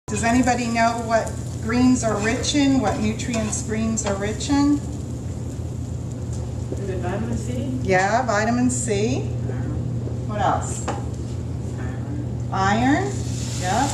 Does anybody know what greens are rich in? What nutrients greens are rich in? Is it vitamin C? Yeah, vitamin C. What else? Iron. Yeah.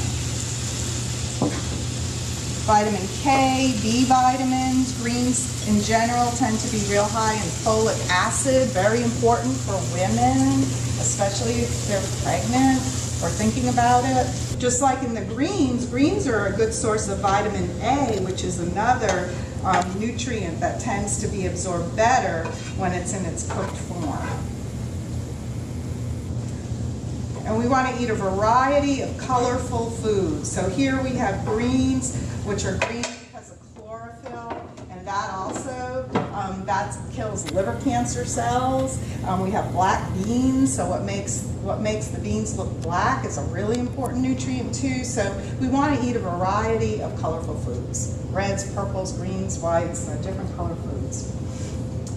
Vitamin K, B vitamins. Greens in general tend to be real high in folic acid, very important for women, especially if they're pregnant or thinking about it. Just like in the greens are a good source of vitamin A, which is another nutrient that tends to be absorbed better when it's in its cooked form. And we want to eat a variety of colorful foods. So here we have greens, which are green because of chlorophyll, and that also that kills liver cancer cells. We have black beans, so what makes the beans look black is a really important nutrient too. So we want to eat a variety of colorful foods: reds, purples, greens, whites, different color foods.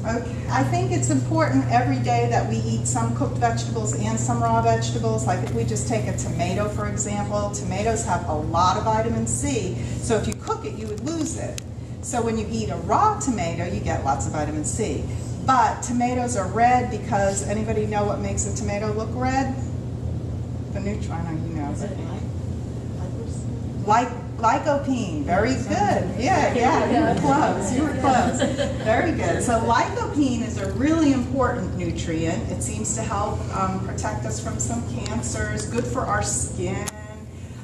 Okay. I think it's important every day that we eat some cooked vegetables and some raw vegetables. Like if we just take a tomato, for example, tomatoes have a lot of vitamin C, so if you cook it, you would lose it. So when you eat a raw tomato, you get lots of vitamin C. But tomatoes are red because, anybody know what makes a tomato look red? The nutrient, I know you know. Lycopene, very good. Yeah, you were close. You were close. Very good. So lycopene is a really important nutrient. It seems to help protect us from some cancers, good for our skin,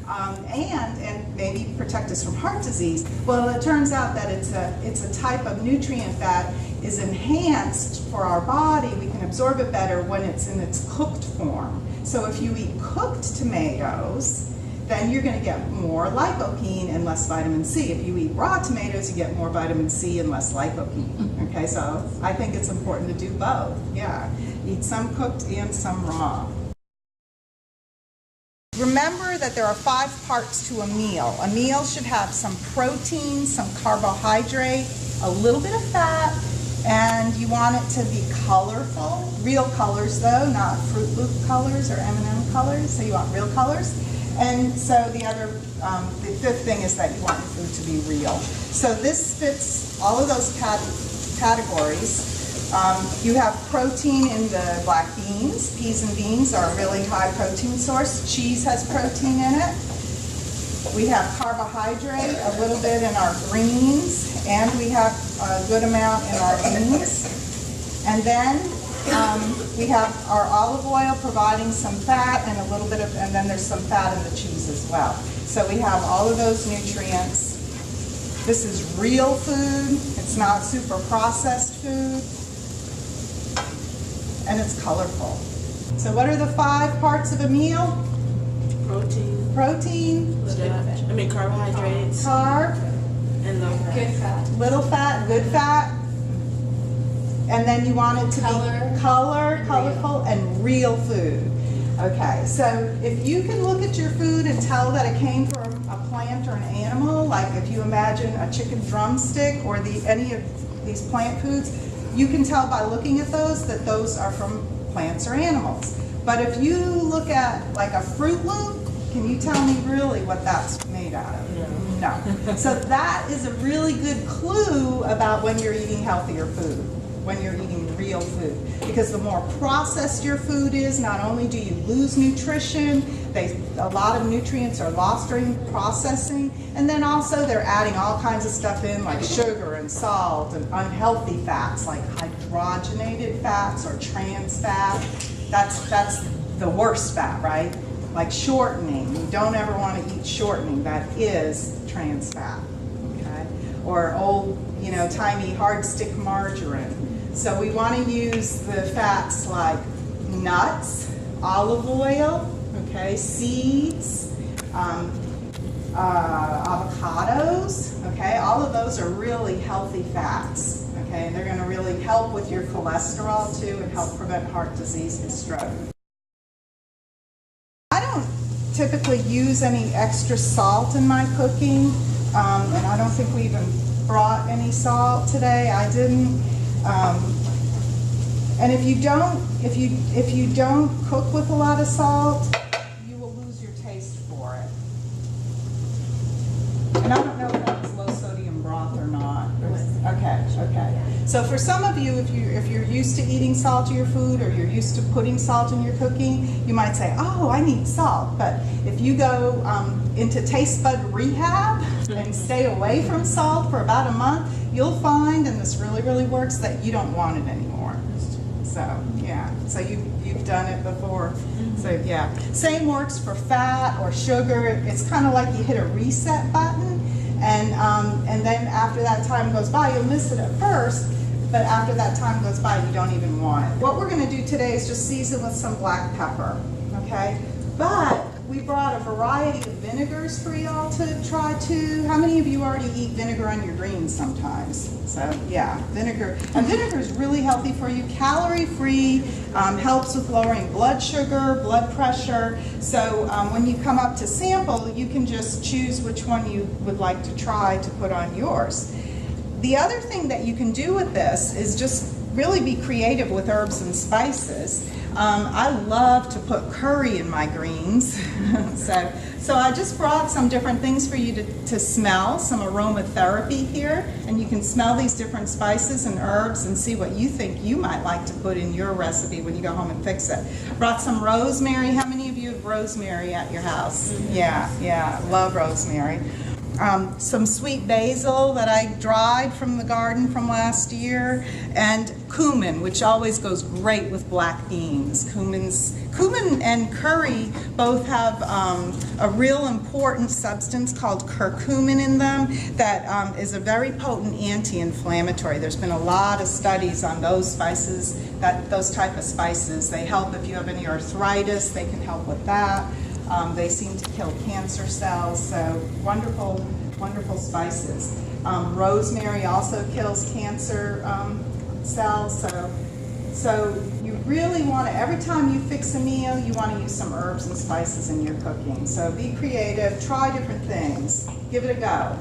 and maybe protect us from heart disease. Well, it turns out that it's a type of nutrient that is enhanced for our body. We can absorb it better when it's in its cooked form. So if you eat cooked tomatoes, then you're going to get more lycopene and less vitamin C. If you eat raw tomatoes, you get more vitamin C and less lycopene. Okay, so I think it's important to do both. Yeah, eat some cooked and some raw. Remember that there are 5 parts to a meal. A meal should have some protein, some carbohydrate, a little bit of fat, and you want it to be colorful. Real colors though, not Fruit Loop colors or M&M colors, so you want real colors. And so the 5th thing is that you want your food to be real. So this fits all of those categories. You have protein in the black beans. Peas and beans are a really high protein source. Cheese has protein in it. We have carbohydrate, a little bit in our greens, and we have a good amount in our beans. And then we have our olive oil providing some fat and a little bit of, and then there's some fat in the cheese as well. So we have all of those nutrients. This is real food. It's not super processed food. And it's colorful. So what are the 5 parts of a meal? Protein. Protein. Carbohydrates. Carb. And low fat. Good fat. Little fat, good fat. And then you want it to be colorful, and real food. Okay, so if you can look at your food and tell that it came from a plant or an animal, like if you imagine a chicken drumstick or any of these plant foods, you can tell by looking at those that those are from plants or animals. But if you look at like a Fruit Loop, can you tell me really what that's made out of? No. So that is a really good clue about when you're eating healthier food, when you're eating real food. Because the more processed your food is, not only do you lose nutrition, a lot of nutrients are lost during processing, and then also they're adding all kinds of stuff in like sugar and salt and unhealthy fats like hydrogenated fats or trans fat. That's the worst fat, right? Like shortening. You don't ever want to eat shortening. That is trans fat, okay? Or old, timey hard stick margarine. So we want to use the fats like nuts, olive oil, okay, seeds, avocados, okay? All of those are really healthy fats, okay? And they're going to really help with your cholesterol too and help prevent heart disease and stroke. I don't typically use any extra salt in my cooking, and I don't think we even brought any salt today. I didn't. And if you don't cook with a lot of salt, you will lose your taste for it. for some of you, if you're used to eating saltier food or you're used to putting salt in your cooking, you might say, oh, I need salt. But if you go into taste bud rehab and stay away from salt for about a month, you'll find, and this really, really works, that you don't want it anymore. So, yeah. So you've done it before. So, yeah. Same works for fat or sugar. It's kind of like you hit a reset button. And then after that time goes by, you'll miss it at first, but after that time goes by, you don't even want it. What we're going to do today is just season with some black pepper, okay? But we brought a variety of vinegars for y'all to try too. How many of you already eat vinegar on your greens sometimes? So yeah, vinegar. And vinegar is really healthy for you, calorie-free, helps with lowering blood sugar, blood pressure. So when you come up to sample, you can just choose which one you would like to try to put on yours. The other thing that you can do with this is just really be creative with herbs and spices. I love to put curry in my greens. so I just brought some different things for you to smell, some aromatherapy here, and you can smell these different spices and herbs and see what you think you might like to put in your recipe when you go home and fix it. Brought some rosemary. How many of you have rosemary at your house? Yeah, love rosemary. Some sweet basil that I dried from the garden from last year, and cumin, which always goes great with black beans. Cumin and curry both have a real important substance called curcumin in them that is a very potent anti-inflammatory. There's been a lot of studies on those spices, those type of spices. They help if you have any arthritis, they can help with that. They seem to kill cancer cells, so wonderful, wonderful spices. Rosemary also kills cancer cells, so you really want to, every time you fix a meal, you want to use some herbs and spices in your cooking. So be creative, try different things, give it a go.